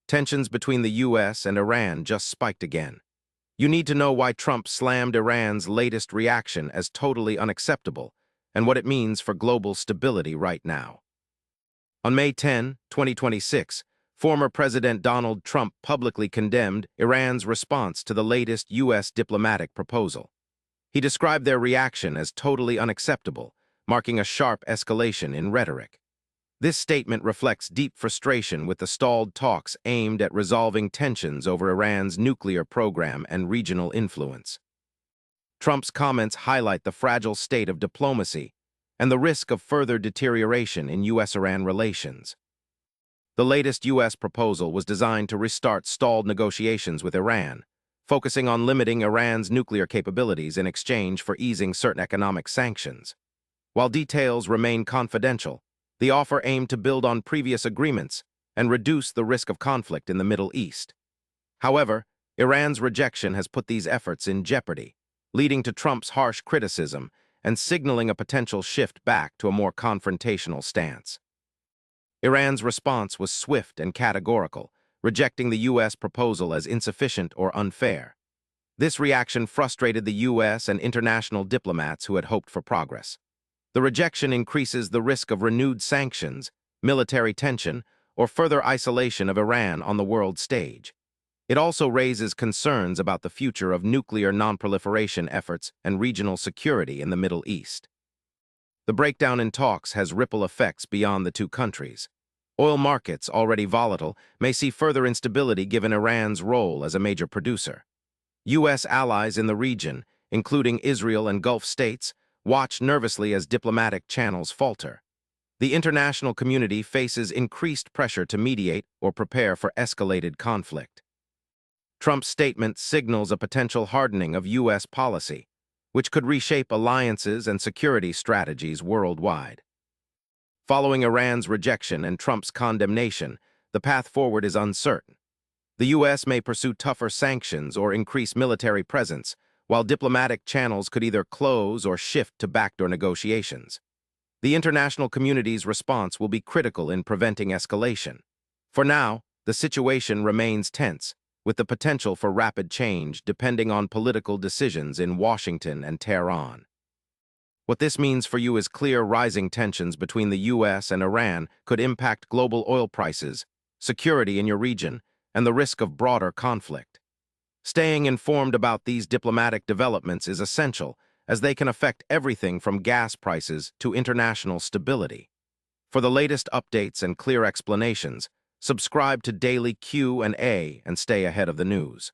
tensions between the U.S. and Iran just spiked again. You need to know why Trump slammed Iran's latest reaction as totally unacceptable and what it means for global stability right now. On May 10, 2026, former President Donald Trump publicly condemned Iran's response to the latest U.S. diplomatic proposal. He described their reaction as totally unacceptable, marking a sharp escalation in rhetoric. This statement reflects deep frustration with the stalled talks aimed at resolving tensions over Iran's nuclear program and regional influence. Trump's comments highlight the fragile state of diplomacy and the risk of further deterioration in U.S.-Iran relations. The latest U.S. proposal was designed to restart stalled negotiations with Iran, focusing on limiting Iran's nuclear capabilities in exchange for easing certain economic sanctions. While details remain confidential, the offer aimed to build on previous agreements and reduce the risk of conflict in the Middle East. However, Iran's rejection has put these efforts in jeopardy, leading to Trump's harsh criticism and signaling a potential shift back to a more confrontational stance. Iran's response was swift and categorical, rejecting the U.S. proposal as insufficient or unfair. This reaction frustrated the U.S. and international diplomats who had hoped for progress. The rejection increases the risk of renewed sanctions, military tension, or further isolation of Iran on the world stage. It also raises concerns about the future of nuclear nonproliferation efforts and regional security in the Middle East. The breakdown in talks has ripple effects beyond the two countries. Oil markets, already volatile, may see further instability given Iran's role as a major producer. U.S. allies in the region, including Israel and Gulf states, watch nervously as diplomatic channels falter. The international community faces increased pressure to mediate or prepare for escalated conflict. Trump's statement signals a potential hardening of U.S. policy, which could reshape alliances and security strategies worldwide. Following Iran's rejection and Trump's condemnation, the path forward is uncertain. The U.S. may pursue tougher sanctions or increase military presence, while diplomatic channels could either close or shift to backdoor negotiations. The international community's response will be critical in preventing escalation. For now, the situation remains tense, with the potential for rapid change depending on political decisions in Washington and Tehran. What this means for you is clear. Rising tensions between the U.S. and Iran could impact global oil prices, security in your region, and the risk of broader conflict. Staying informed about these diplomatic developments is essential, as they can affect everything from gas prices to international stability. For the latest updates and clear explanations, subscribe to Daily Q&A and stay ahead of the news.